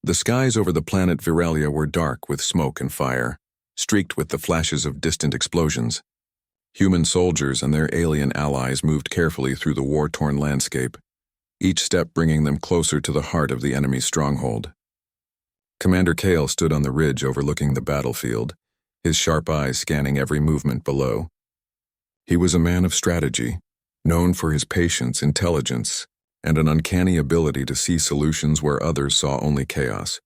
The skies over the planet Viralia were dark with smoke and fire, streaked with the flashes of distant explosions. Human soldiers and their alien allies moved carefully through the war-torn landscape, each step bringing them closer to the heart of the enemy's stronghold. Commander Kale stood on the ridge overlooking the battlefield, his sharp eyes scanning every movement below. He was a man of strategy, known for his patience, intelligence, and an uncanny ability to see solutions where others saw only chaos.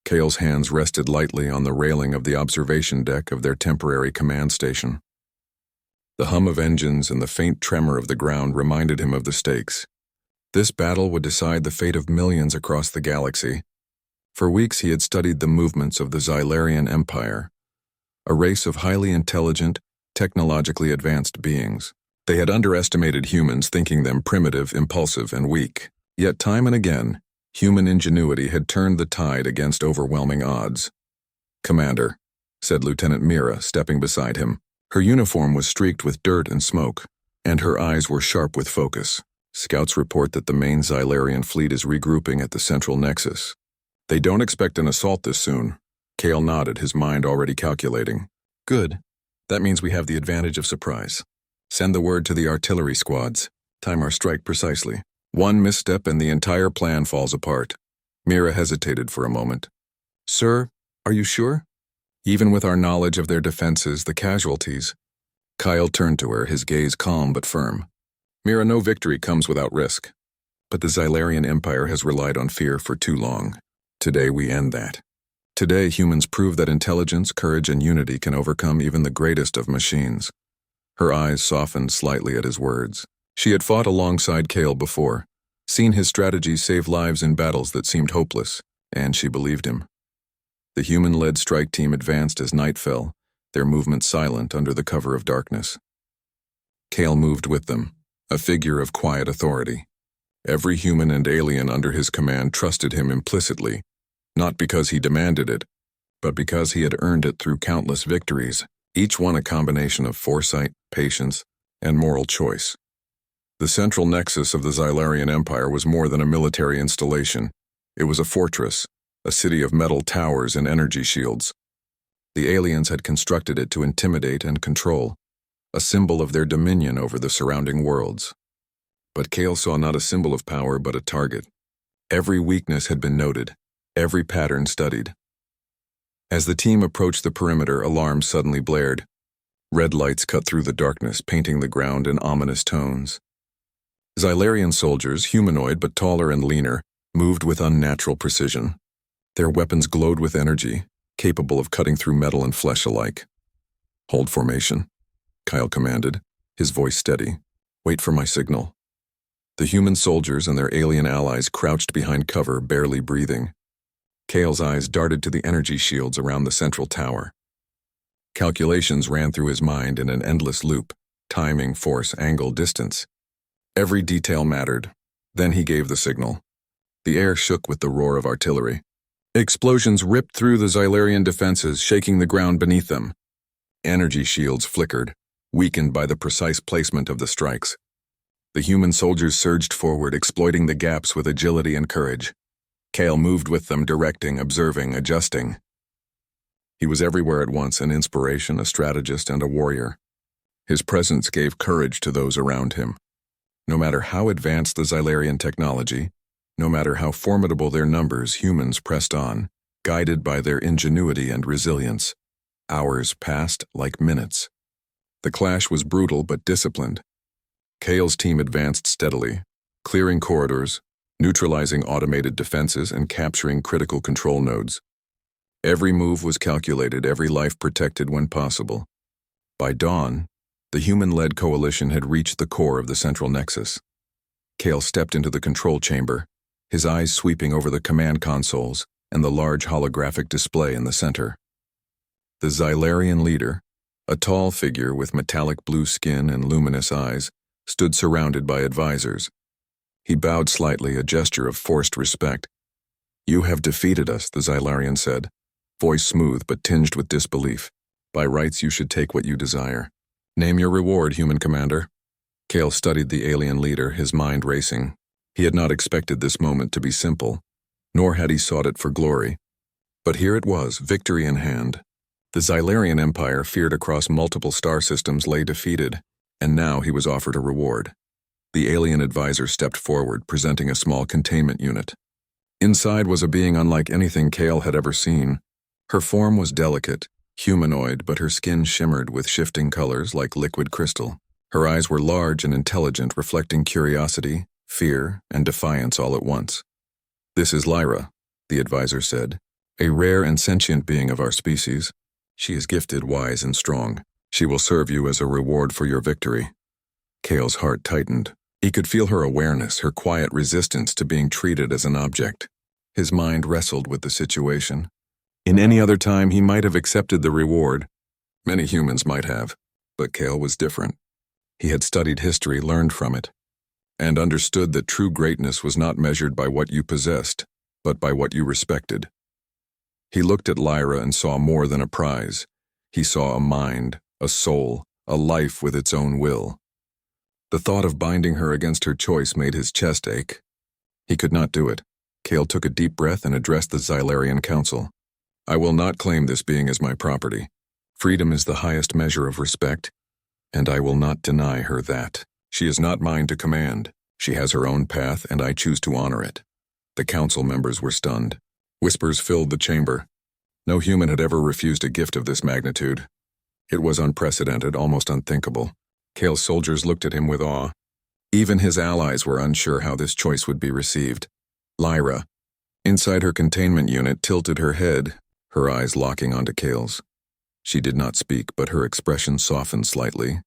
Kale's hands rested lightly on the railing of the observation deck of their temporary command station. The hum of engines and the faint tremor of the ground reminded him of the stakes. This battle would decide the fate of millions across the galaxy. For weeks he had studied the movements of the Xylarian Empire, a race of highly intelligent, technologically advanced beings. They had underestimated humans, thinking them primitive, impulsive, and weak. Yet time and again, human ingenuity had turned the tide against overwhelming odds. "Commander," said Lieutenant Mira, stepping beside him. Her uniform was streaked with dirt and smoke, and her eyes were sharp with focus. "Scouts report that the main Xylarian fleet is regrouping at the central nexus. They don't expect an assault this soon." Kale nodded, his mind already calculating. "Good. That means we have the advantage of surprise. Send the word to the artillery squads. Time our strike precisely. One misstep and the entire plan falls apart." Mira hesitated for a moment. "Sir, are you sure? Even with our knowledge of their defenses, the casualties." Kyle turned to her, his gaze calm but firm. "Mira, no victory comes without risk. But the Xylarian Empire has relied on fear for too long. Today we end that. Today humans prove that intelligence, courage, and unity can overcome even the greatest of machines." Her eyes softened slightly at his words. She had fought alongside Kale before, seen his strategies save lives in battles that seemed hopeless, and she believed him. The human-led strike team advanced as night fell, their movement silent under the cover of darkness. Kale moved with them, a figure of quiet authority. Every human and alien under his command trusted him implicitly, not because he demanded it, but because he had earned it through countless victories, each one a combination of foresight, patience, and moral choice. The central nexus of the Xylarian Empire was more than a military installation. It was a fortress, a city of metal towers and energy shields. The aliens had constructed it to intimidate and control, a symbol of their dominion over the surrounding worlds. But Kale saw not a symbol of power but a target. Every weakness had been noted, every pattern studied. As the team approached the perimeter, alarms suddenly blared. Red lights cut through the darkness, painting the ground in ominous tones. Xylarian soldiers, humanoid but taller and leaner, moved with unnatural precision. Their weapons glowed with energy, capable of cutting through metal and flesh alike. "Hold formation," Kyle commanded, his voice steady. "Wait for my signal." The human soldiers and their alien allies crouched behind cover, barely breathing. Kale's eyes darted to the energy shields around the central tower. Calculations ran through his mind in an endless loop, timing, force, angle, distance. Every detail mattered. Then he gave the signal. The air shook with the roar of artillery. Explosions ripped through the Xylarian defenses, shaking the ground beneath them. Energy shields flickered, weakened by the precise placement of the strikes. The human soldiers surged forward, exploiting the gaps with agility and courage. Kale moved with them, directing, observing, adjusting. He was everywhere at once, an inspiration, a strategist, and a warrior. His presence gave courage to those around him. No matter how advanced the Xylarian technology, no matter how formidable their numbers, humans pressed on, guided by their ingenuity and resilience. Hours passed like minutes. The clash was brutal but disciplined. Kale's team advanced steadily, clearing corridors, neutralizing automated defenses, and capturing critical control nodes. Every move was calculated, every life protected when possible. By dawn, the human-led coalition had reached the core of the central nexus. Kale stepped into the control chamber, his eyes sweeping over the command consoles and the large holographic display in the center. The Xylarian leader, a tall figure with metallic blue skin and luminous eyes, stood surrounded by advisors. He bowed slightly, a gesture of forced respect. "You have defeated us," the Xylarian said, voice smooth but tinged with disbelief. "By rights you should take what you desire. Name your reward, human commander." Kale studied the alien leader, his mind racing. He had not expected this moment to be simple. nor had he sought it for glory. But here it was, victory in hand. The Xylarian Empire, feared across multiple star systems, lay defeated, and now he was offered a reward. The alien advisor stepped forward, presenting a small containment unit. Inside was a being unlike anything Kale had ever seen. Her form was delicate, humanoid, but her skin shimmered with shifting colors like liquid crystal. Her eyes were large and intelligent, reflecting curiosity, fear, and defiance all at once. "This is Lyra," the advisor said, "a rare and sentient being of our species. She is gifted, wise, and strong. She will serve you as a reward for your victory." Kale's heart tightened. He could feel her awareness, her quiet resistance to being treated as an object. His mind wrestled with the situation. In any other time, he might have accepted the reward. Many humans might have, but Kale was different. He had studied history, learned from it, and understood that true greatness was not measured by what you possessed, but by what you respected. He looked at Lyra and saw more than a prize. He saw a mind, a soul, a life with its own will. The thought of binding her against her choice made his chest ache. He could not do it. Kale took a deep breath and addressed the Xylarian Council. "I will not claim this being as my property. Freedom is the highest measure of respect, and I will not deny her that. She is not mine to command. She has her own path, and I choose to honor it." The council members were stunned. Whispers filled the chamber. No human had ever refused a gift of this magnitude. It was unprecedented, almost unthinkable. Kale's soldiers looked at him with awe. Even his allies were unsure how this choice would be received. Lyra, inside her containment unit, tilted her head, her eyes locking onto Kale's. She did not speak, but her expression softened slightly,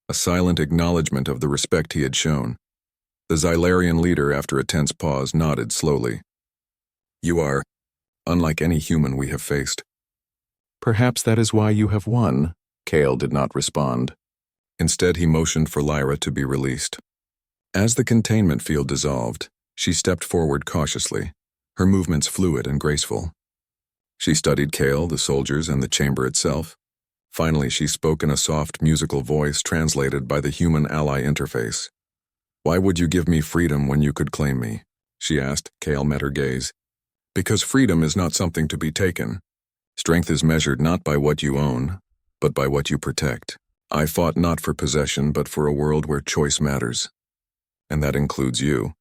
a silent acknowledgement of the respect he had shown. The Xylarian leader, after a tense pause, nodded slowly. "You are unlike any human we have faced." "Perhaps that is why you have won." Kale did not respond. Instead, he motioned for Lyra to be released. As the containment field dissolved, she stepped forward cautiously, her movements fluid and graceful. She studied Kale, the soldiers, and the chamber itself. Finally, she spoke in a soft, musical voice translated by the human ally interface. "Why would you give me freedom when you could claim me?" she asked. Kale met her gaze. "Because freedom is not something to be taken. Strength is measured not by what you own, but by what you protect. I fought not for possession, but for a world where choice matters. And that includes you."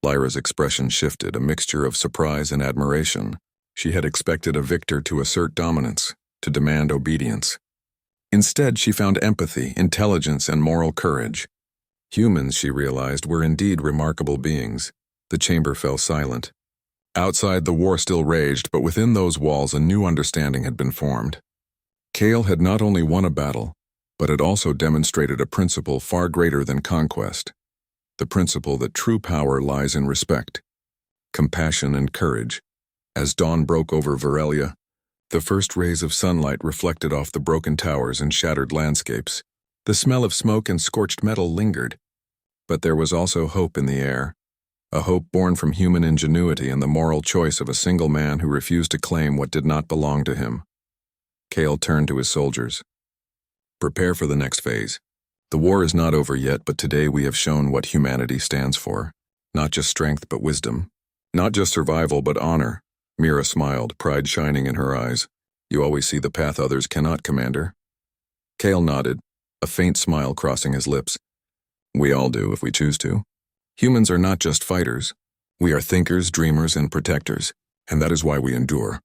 Lyra's expression shifted, a mixture of surprise and admiration. She had expected a victor to assert dominance, to demand obedience. Instead, she found empathy, intelligence, and moral courage. Humans, she realized, were indeed remarkable beings. The chamber fell silent. Outside, the war still raged, but within those walls a new understanding had been formed. Kale had not only won a battle, but had also demonstrated a principle far greater than conquest. The principle that true power lies in respect, compassion, and courage. As dawn broke over Virelia, the first rays of sunlight reflected off the broken towers and shattered landscapes. The smell of smoke and scorched metal lingered. But there was also hope in the air, a hope born from human ingenuity and the moral choice of a single man who refused to claim what did not belong to him. Kale turned to his soldiers. "Prepare for the next phase. The war is not over yet, but today we have shown what humanity stands for. Not just strength, but wisdom. Not just survival, but honor." Mira smiled, pride shining in her eyes. "You always see the path others cannot, Commander." Kale nodded, a faint smile crossing his lips. "We all do, if we choose to. Humans are not just fighters. We are thinkers, dreamers, and protectors, and that is why we endure."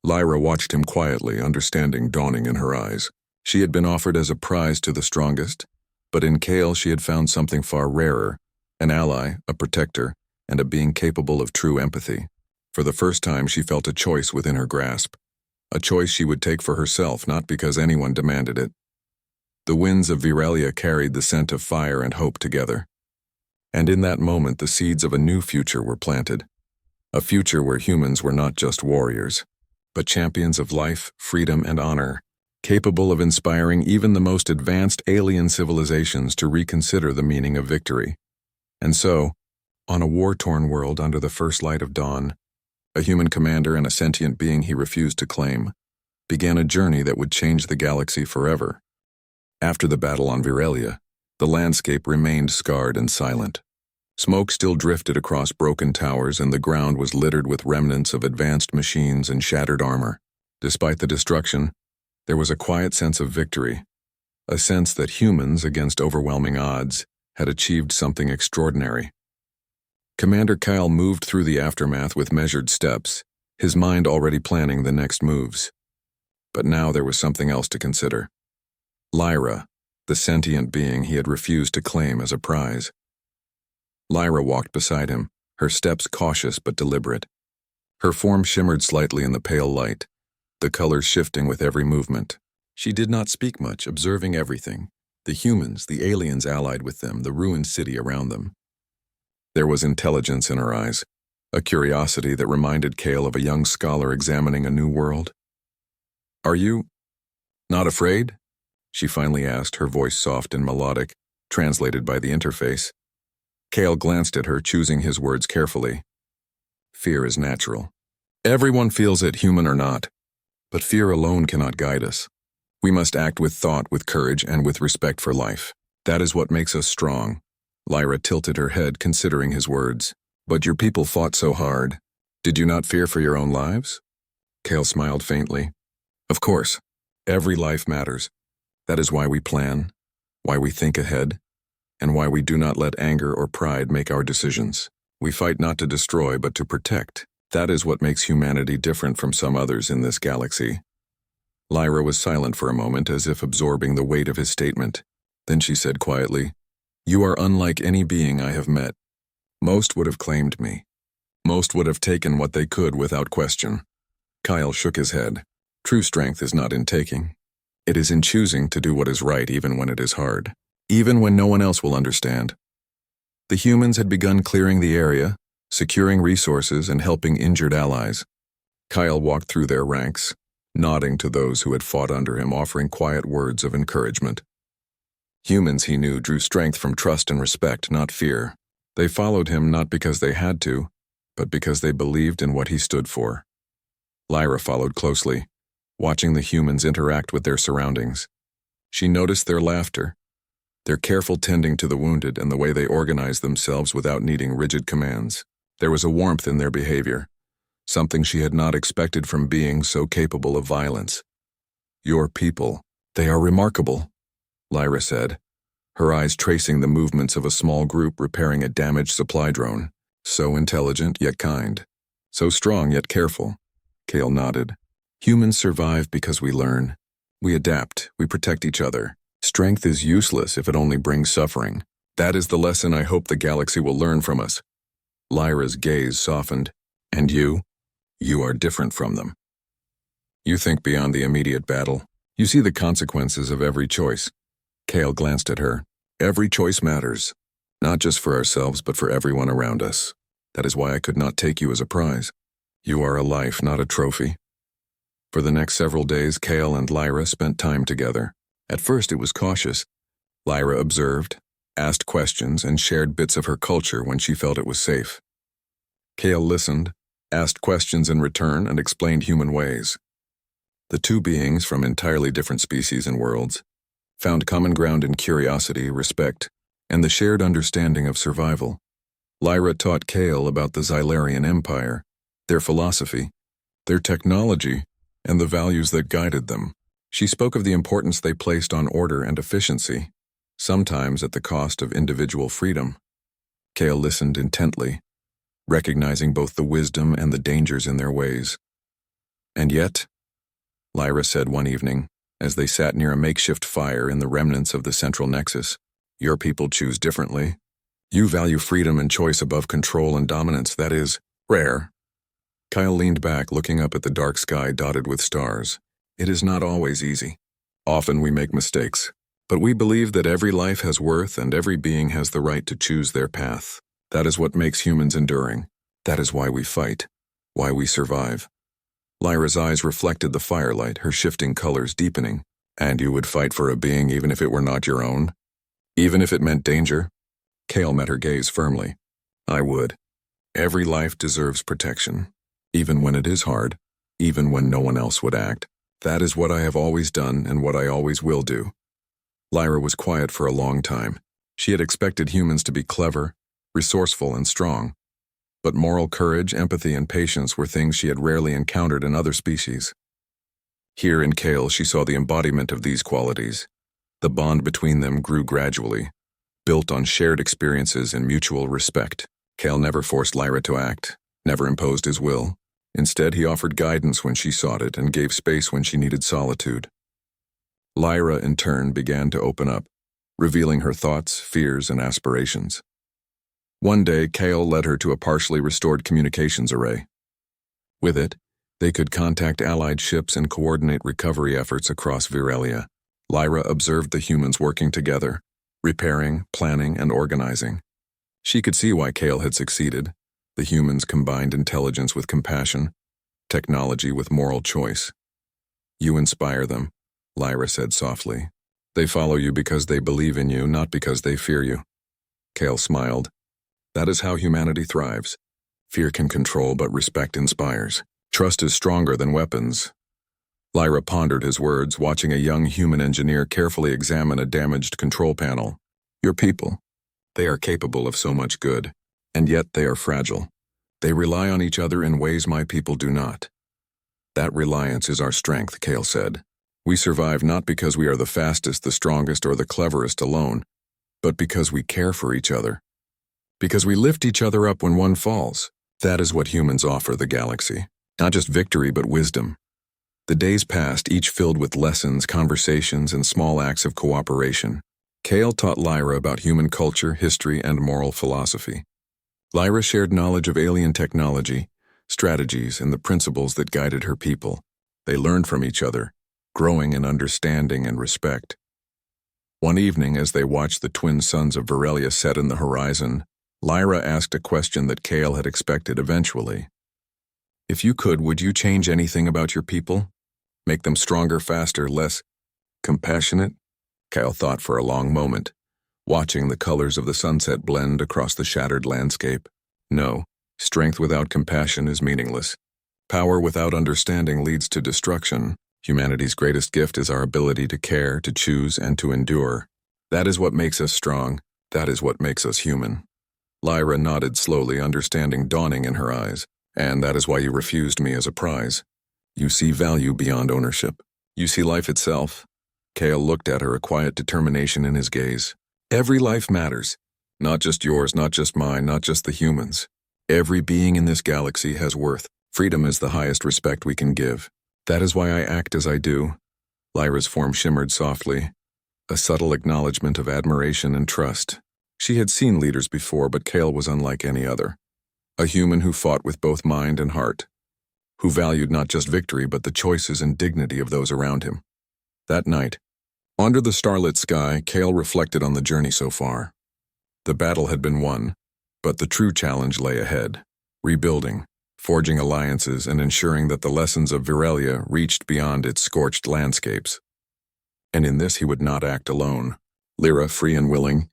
Lyra watched him quietly, understanding dawning in her eyes. She had been offered as a prize to the strongest, but in Kale she had found something far rarer, an ally, a protector, and a being capable of true empathy. For the first time she felt a choice within her grasp, a choice she would take for herself, not because anyone demanded it. The winds of Virelia carried the scent of fire and hope together. And in that moment the seeds of a new future were planted. A future where humans were not just warriors, but champions of life, freedom, and honor, capable of inspiring even the most advanced alien civilizations to reconsider the meaning of victory. And so, on a war-torn world under the first light of dawn, a human commander and a sentient being he refused to claim, began a journey that would change the galaxy forever. After the battle on Virelia, the landscape remained scarred and silent. Smoke still drifted across broken towers, and the ground was littered with remnants of advanced machines and shattered armor. Despite the destruction, there was a quiet sense of victory, a sense that humans, against overwhelming odds, had achieved something extraordinary. Commander Kyle moved through the aftermath with measured steps, his mind already planning the next moves. But now there was something else to consider. Lyra, the sentient being he had refused to claim as a prize. Lyra walked beside him, her steps cautious but deliberate. Her form shimmered slightly in the pale light, the colors shifting with every movement. She did not speak much, observing everything: the humans, the aliens allied with them, the ruined city around them. There was intelligence in her eyes, a curiosity that reminded Kale of a young scholar examining a new world. "Are you not afraid?" she finally asked, her voice soft and melodic, translated by the interface. Kale glanced at her, choosing his words carefully. "Fear is natural. Everyone feels it, human or not. But fear alone cannot guide us. We must act with thought, with courage, and with respect for life. That is what makes us strong." Lyra tilted her head, considering his words. "But your people fought so hard. Did you not fear for your own lives?" Kale smiled faintly. "Of course. Every life matters. That is why we plan, why we think ahead, and why we do not let anger or pride make our decisions. We fight not to destroy, but to protect. That is what makes humanity different from some others in this galaxy." Lyra was silent for a moment, as if absorbing the weight of his statement. Then she said quietly, "You are unlike any being I have met. Most would have claimed me. Most would have taken what they could without question." Kyle shook his head. "True strength is not in taking. It is in choosing to do what is right even when it is hard, even when no one else will understand." The humans had begun clearing the area, securing resources and helping injured allies. Kyle walked through their ranks, nodding to those who had fought under him, offering quiet words of encouragement. Humans, he knew, drew strength from trust and respect, not fear. They followed him not because they had to, but because they believed in what he stood for. Lyra followed closely, watching the humans interact with their surroundings. She noticed their laughter, their careful tending to the wounded, and the way they organized themselves without needing rigid commands. There was a warmth in their behavior, something she had not expected from beings so capable of violence. "Your people, they are remarkable," Lyra said, her eyes tracing the movements of a small group repairing a damaged supply drone. "So intelligent yet kind. So strong yet careful." Kale nodded. "Humans survive because we learn. We adapt, we protect each other. Strength is useless if it only brings suffering. That is the lesson I hope the galaxy will learn from us." Lyra's gaze softened. "And you? You are different from them. You think beyond the immediate battle. You see the consequences of every choice." Kale glanced at her. "Every choice matters, not just for ourselves but for everyone around us. That is why I could not take you as a prize. You are a life, not a trophy." For the next several days, Kale and Lyra spent time together. At first it was cautious. Lyra observed, asked questions, and shared bits of her culture when she felt it was safe. Kale listened, asked questions in return, and explained human ways. The two beings from entirely different species and worlds found common ground in curiosity, respect, and the shared understanding of survival. Lyra taught Kale about the Xylarian Empire, their philosophy, their technology, and the values that guided them. She spoke of the importance they placed on order and efficiency, sometimes at the cost of individual freedom. Kale listened intently, recognizing both the wisdom and the dangers in their ways. "And yet," Lyra said one evening, as they sat near a makeshift fire in the remnants of the central nexus, "your people choose differently. You value freedom and choice above control and dominance. That is rare." Kyle leaned back, looking up at the dark sky dotted with stars. "It is not always easy. Often we make mistakes, but we believe that every life has worth and every being has the right to choose their path. That is what makes humans enduring. That is why we fight, why we survive." Lyra's eyes reflected the firelight, her shifting colors deepening. "And you would fight for a being even if it were not your own? Even if it meant danger?" Kale met her gaze firmly. "I would. Every life deserves protection, even when it is hard, even when no one else would act. That is what I have always done and what I always will do." Lyra was quiet for a long time. She had expected humans to be clever, resourceful and strong. But moral courage, empathy, and patience were things she had rarely encountered in other species. Here in Kale, she saw the embodiment of these qualities. The bond between them grew gradually, built on shared experiences and mutual respect. Kale never forced Lyra to act, never imposed his will. Instead, he offered guidance when she sought it and gave space when she needed solitude. Lyra, in turn, began to open up, revealing her thoughts, fears, and aspirations. One day, Kale led her to a partially restored communications array. With it, they could contact Allied ships and coordinate recovery efforts across Virelia. Lyra observed the humans working together, repairing, planning, and organizing. She could see why Kale had succeeded. The humans combined intelligence with compassion, technology with moral choice. "You inspire them," Lyra said softly. "They follow you because they believe in you, not because they fear you." Kale smiled. "That is how humanity thrives. Fear can control, but respect inspires. Trust is stronger than weapons." Lyra pondered his words, watching a young human engineer carefully examine a damaged control panel. "Your people. They are capable of so much good, and yet they are fragile. They rely on each other in ways my people do not." "That reliance is our strength," Kale said. "We survive not because we are the fastest, the strongest, or the cleverest alone, but because we care for each other. Because we lift each other up when one falls. That is what humans offer the galaxy. Not just victory, but wisdom." The days passed, each filled with lessons, conversations, and small acts of cooperation. Kale taught Lyra about human culture, history, and moral philosophy. Lyra shared knowledge of alien technology, strategies, and the principles that guided her people. They learned from each other, growing in understanding and respect. One evening, as they watched the twin suns of Virelia set in the horizon, Lyra asked a question that Kale had expected eventually. "If you could, would you change anything about your people? Make them stronger, faster, less compassionate?" Kale thought for a long moment, watching the colors of the sunset blend across the shattered landscape. "No, strength without compassion is meaningless. Power without understanding leads to destruction. Humanity's greatest gift is our ability to care, to choose, and to endure. That is what makes us strong. That is what makes us human." Lyra nodded slowly, understanding dawning in her eyes. "And that is why you refused me as a prize. You see value beyond ownership. You see life itself." Kale looked at her, a quiet determination in his gaze. "Every life matters. Not just yours, not just mine, not just the humans. Every being in this galaxy has worth. Freedom is the highest respect we can give. That is why I act as I do." Lyra's form shimmered softly, a subtle acknowledgement of admiration and trust. She had seen leaders before, but Kale was unlike any other. A human who fought with both mind and heart, who valued not just victory but the choices and dignity of those around him. That night, under the starlit sky, Kale reflected on the journey so far. The battle had been won, but the true challenge lay ahead, rebuilding, forging alliances, and ensuring that the lessons of Virelia reached beyond its scorched landscapes. And in this he would not act alone. Lyra, free and willing,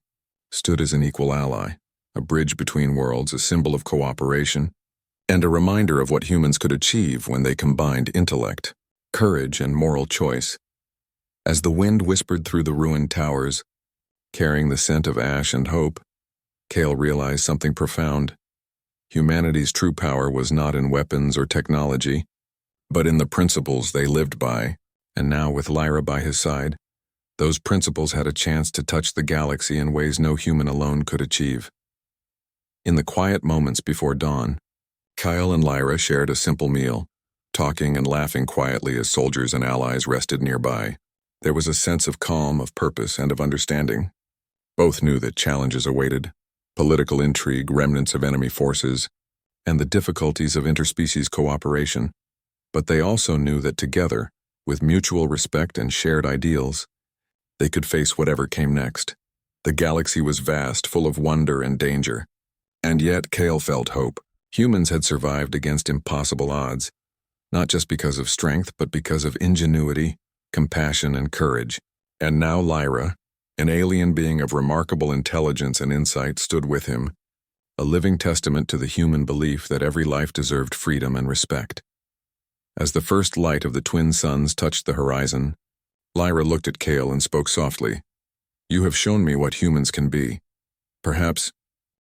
stood as an equal ally, a bridge between worlds, a symbol of cooperation, and a reminder of what humans could achieve when they combined intellect, courage, and moral choice. As the wind whispered through the ruined towers, carrying the scent of ash and hope, Kale realized something profound. Humanity's true power was not in weapons or technology, but in the principles they lived by, and now with Lyra by his side, those principles had a chance to touch the galaxy in ways no human alone could achieve. In the quiet moments before dawn, Kyle and Lyra shared a simple meal, talking and laughing quietly as soldiers and allies rested nearby. There was a sense of calm, of purpose, and of understanding. Both knew that challenges awaited, political intrigue, remnants of enemy forces, and the difficulties of interspecies cooperation, but they also knew that together, with mutual respect and shared ideals, they could face whatever came next. The galaxy was vast, full of wonder and danger, and yet Kale felt hope. Humans had survived against impossible odds, not just because of strength, but because of ingenuity, compassion, and courage. And now Lyra, an alien being of remarkable intelligence and insight, stood with him, a living testament to the human belief that every life deserved freedom and respect. As the first light of the twin suns touched the horizon, Lyra looked at Kale and spoke softly. "You have shown me what humans can be. Perhaps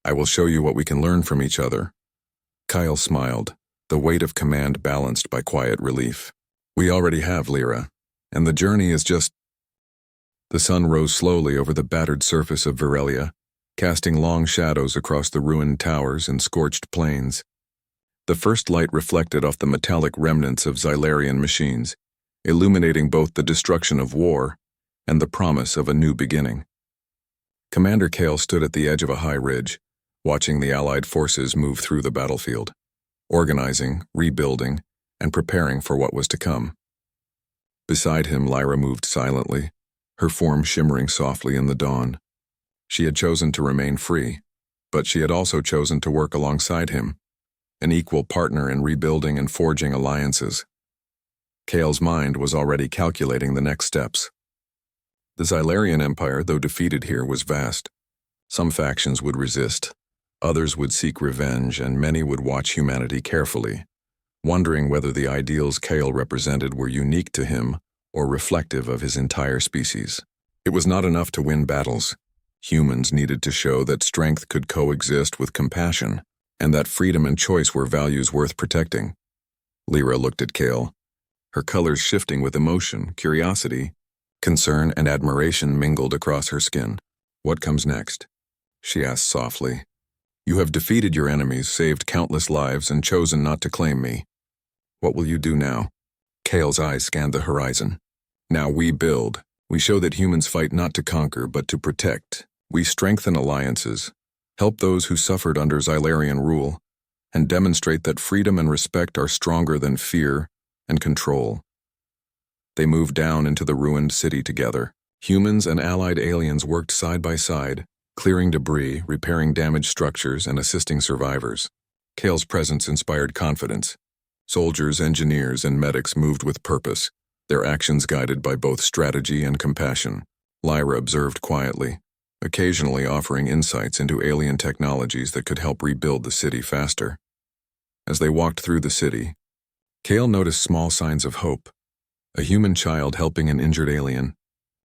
I will show you what we can learn from each other. Kyle smiled, the weight of command balanced by quiet relief. We already have, Lyra, and the journey is just... The sun rose slowly over the battered surface of Virelia, casting long shadows across the ruined towers and scorched plains. The first light reflected off the metallic remnants of Xylarian machines, illuminating both the destruction of war and the promise of a new beginning. Commander Kale stood at the edge of a high ridge, watching the Allied forces move through the battlefield, organizing, rebuilding, and preparing for what was to come. Beside him, Lyra moved silently, her form shimmering softly in the dawn. She had chosen to remain free, but she had also chosen to work alongside him, an equal partner in rebuilding and forging alliances. Kale's mind was already calculating the next steps. The Xylarian Empire, though defeated here, was vast. Some factions would resist, others would seek revenge, and many would watch humanity carefully, wondering whether the ideals Kale represented were unique to him or reflective of his entire species. It was not enough to win battles. Humans needed to show that strength could coexist with compassion, and that freedom and choice were values worth protecting. Lyra looked at Kale, her colors shifting with emotion, curiosity, concern, and admiration mingled across her skin. What comes next? She asked softly. You have defeated your enemies, saved countless lives, and chosen not to claim me. What will you do now? Kale's eyes scanned the horizon. Now we build. We show that humans fight not to conquer, but to protect. We strengthen alliances, help those who suffered under Xylarian rule, and demonstrate that freedom and respect are stronger than fear and control. They moved down into the ruined city together. Humans and allied aliens worked side by side, clearing debris, repairing damaged structures, and assisting survivors. Kale's presence inspired confidence. Soldiers, engineers, and medics moved with purpose, their actions guided by both strategy and compassion. Lyra observed quietly, occasionally offering insights into alien technologies that could help rebuild the city faster. As they walked through the city, Kale noticed small signs of hope. A human child helping an injured alien,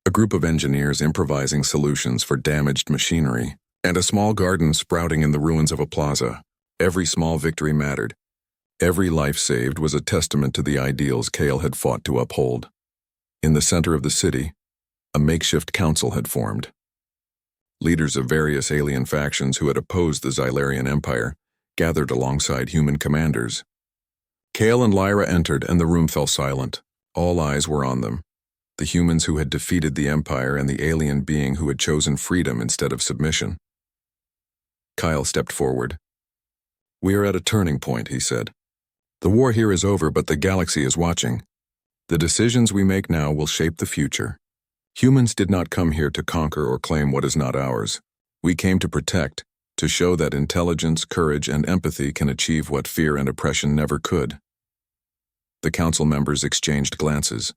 a group of engineers improvising solutions for damaged machinery, and a small garden sprouting in the ruins of a plaza. Every small victory mattered. Every life saved was a testament to the ideals Kale had fought to uphold. In the center of the city, a makeshift council had formed. Leaders of various alien factions who had opposed the Xylarian Empire gathered alongside human commanders. Kale and Lyra entered, and the room fell silent. All eyes were on them, the humans who had defeated the Empire and the alien being who had chosen freedom instead of submission. Kyle stepped forward. We are at a turning point, he said. The war here is over, but the galaxy is watching. The decisions we make now will shape the future. Humans did not come here to conquer or claim what is not ours. We came to protect, to show that intelligence, courage, and empathy can achieve what fear and oppression never could. The council members exchanged glances.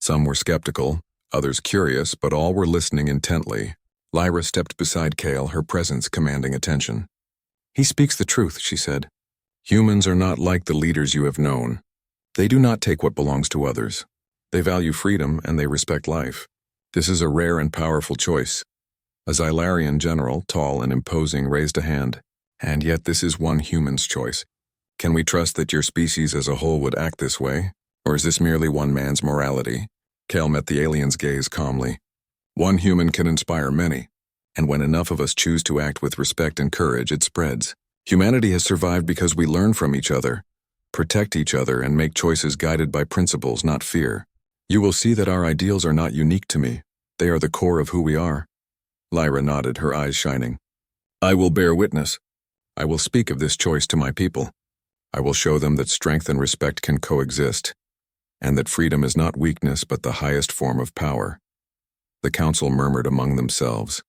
Some were skeptical, others curious, but all were listening intently. Lyra stepped beside Kale, her presence commanding attention. He speaks the truth, she said. Humans are not like the leaders you have known. They do not take what belongs to others. They value freedom and they respect life. This is a rare and powerful choice. A Xylarian general, tall and imposing, raised a hand. And yet this is one human's choice. Can we trust that your species as a whole would act this way? Or is this merely one man's morality? Kale met the alien's gaze calmly. One human can inspire many, and when enough of us choose to act with respect and courage, it spreads. Humanity has survived because we learn from each other, protect each other, and make choices guided by principles, not fear. You will see that our ideals are not unique to me. They are the core of who we are. Lyra nodded, her eyes shining. I will bear witness. I will speak of this choice to my people. I will show them that strength and respect can coexist, and that freedom is not weakness but the highest form of power. The council murmured among themselves.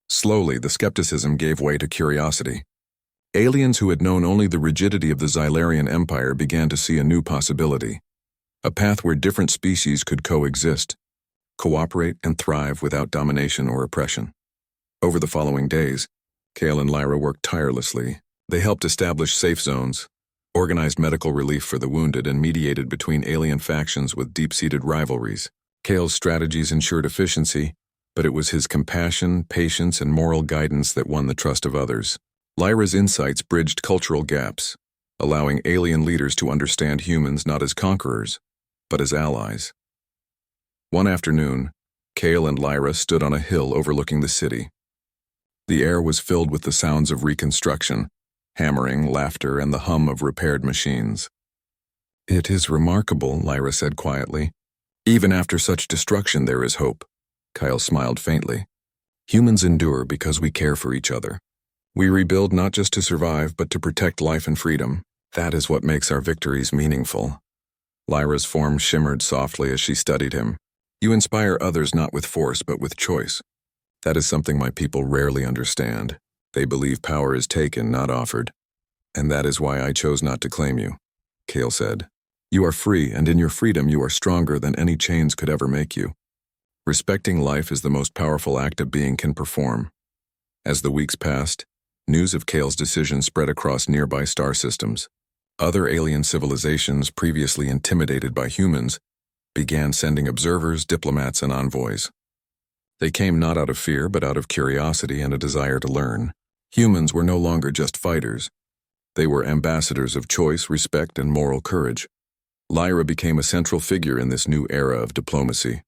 Slowly, the skepticism gave way to curiosity. Aliens who had known only the rigidity of the Xylarian Empire began to see a new possibility, a path where different species could coexist, cooperate, and thrive without domination or oppression. Over the following days, Kale and Lyra worked tirelessly. They helped establish safe zones, organized medical relief for the wounded, and mediated between alien factions with deep-seated rivalries. Kale's strategies ensured efficiency, But it was his compassion, patience, and moral guidance that won the trust of others. Lyra's insights bridged cultural gaps, allowing alien leaders to understand humans not as conquerors, but as allies. One afternoon, Kale and Lyra stood on a hill overlooking the city. The air was filled with the sounds of reconstruction, hammering, laughter, and the hum of repaired machines. "It is remarkable," Lyra said quietly. "Even after such destruction there is hope." Kyle smiled faintly. "Humans endure because we care for each other. We rebuild not just to survive, but to protect life and freedom. That is what makes our victories meaningful." Lyra's form shimmered softly as she studied him. "You inspire others not with force, but with choice. That is something my people rarely understand. They believe power is taken, not offered. And that is why I chose not to claim you," Kale said. "You are free, and in your freedom you are stronger than any chains could ever make you. Respecting life is the most powerful act a being can perform." As the weeks passed, news of Kale's decision spread across nearby star systems. Other alien civilizations, previously intimidated by humans, began sending observers, diplomats, and envoys. They came not out of fear, but out of curiosity and a desire to learn. Humans were no longer just fighters. They were ambassadors of choice, respect, and moral courage. Lyra became a central figure in this new era of diplomacy.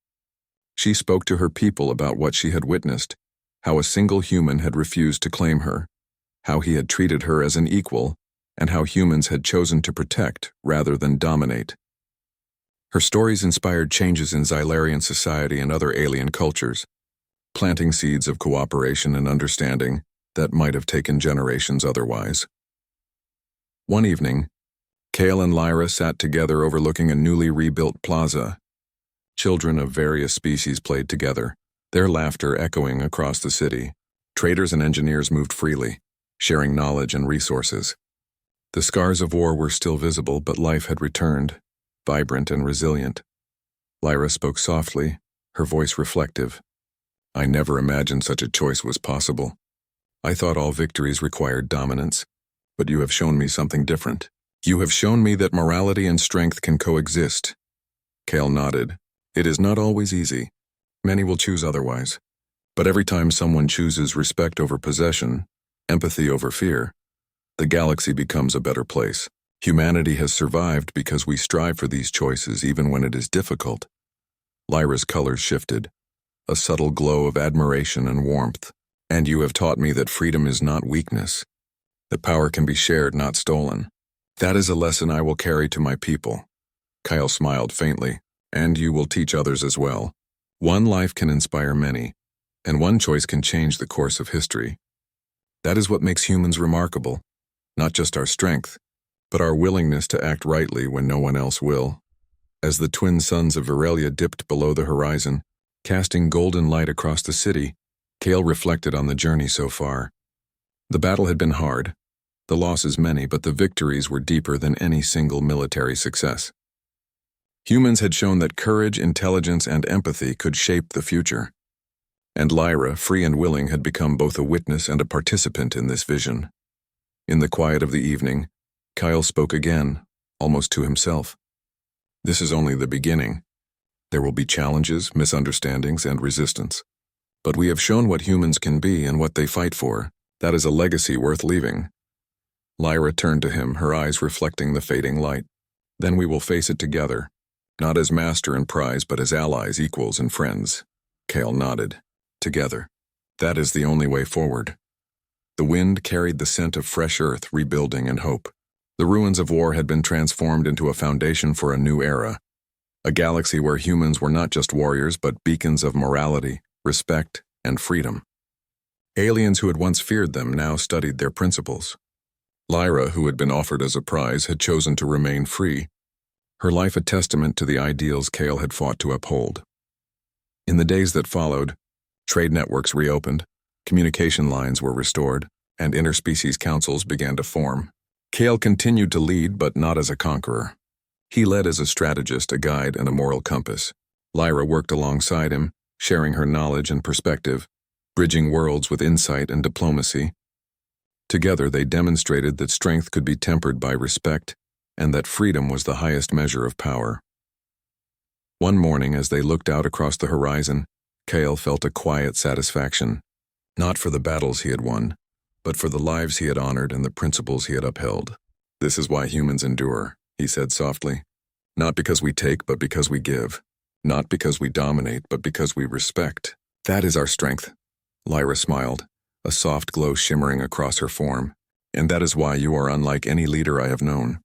She spoke to her people about what she had witnessed, how a single human had refused to claim her, how he had treated her as an equal, and how humans had chosen to protect rather than dominate. Her stories inspired changes in Xylarian society and other alien cultures, planting seeds of cooperation and understanding that might have taken generations otherwise. One evening, Kale and Lyra sat together overlooking a newly rebuilt plaza. Children of various species played together, their laughter echoing across the city. Traders and engineers moved freely, sharing knowledge and resources. The scars of war were still visible, but life had returned, vibrant and resilient. Lyra spoke softly, her voice reflective. "I never imagined such a choice was possible. I thought all victories required dominance, but you have shown me something different. You have shown me that morality and strength can coexist." Kale nodded. "It is not always easy. Many will choose otherwise. But every time someone chooses respect over possession, empathy over fear, the galaxy becomes a better place. Humanity has survived because we strive for these choices even when it is difficult." Lyra's colors shifted, a subtle glow of admiration and warmth. "And you have taught me that freedom is not weakness. That power can be shared, not stolen. That is a lesson I will carry to my people." Kyle smiled faintly. "And you will teach others as well. One life can inspire many, and one choice can change the course of history. That is what makes humans remarkable, not just our strength, but our willingness to act rightly when no one else will." As the twin suns of Viralia dipped below the horizon, casting golden light across the city, Kale reflected on the journey so far. The battle had been hard, the losses many, but the victories were deeper than any single military success. Humans had shown that courage, intelligence, and empathy could shape the future. And Lyra, free and willing, had become both a witness and a participant in this vision. In the quiet of the evening, Kyle spoke again, almost to himself. "This is only the beginning. There will be challenges, misunderstandings, and resistance. But we have shown what humans can be and what they fight for. That is a legacy worth leaving." Lyra turned to him, her eyes reflecting the fading light. "Then we will face it together. Not as master and prize, but as allies, equals, and friends." Kale nodded. "Together. That is the only way forward." The wind carried the scent of fresh earth, rebuilding, and hope. The ruins of war had been transformed into a foundation for a new era. A galaxy where humans were not just warriors, but beacons of morality, respect, and freedom. Aliens who had once feared them now studied their principles. Lyra, who had been offered as a prize, had chosen to remain free, her life a testament to the ideals Kale had fought to uphold. In the days that followed, trade networks reopened, communication lines were restored, and interspecies councils began to form. Kale continued to lead, but not as a conqueror. He led as a strategist, a guide, and a moral compass. Lyra worked alongside him, sharing her knowledge and perspective, bridging worlds with insight and diplomacy. Together they demonstrated that strength could be tempered by respect, and that freedom was the highest measure of power. One morning, as they looked out across the horizon, Kale felt a quiet satisfaction, not for the battles he had won, but for the lives he had honored and the principles he had upheld. "This is why humans endure," he said softly. "Not because we take, but because we give. Not because we dominate, but because we respect. That is our strength." Lyra smiled, a soft glow shimmering across her form. "And that is why you are unlike any leader I have known.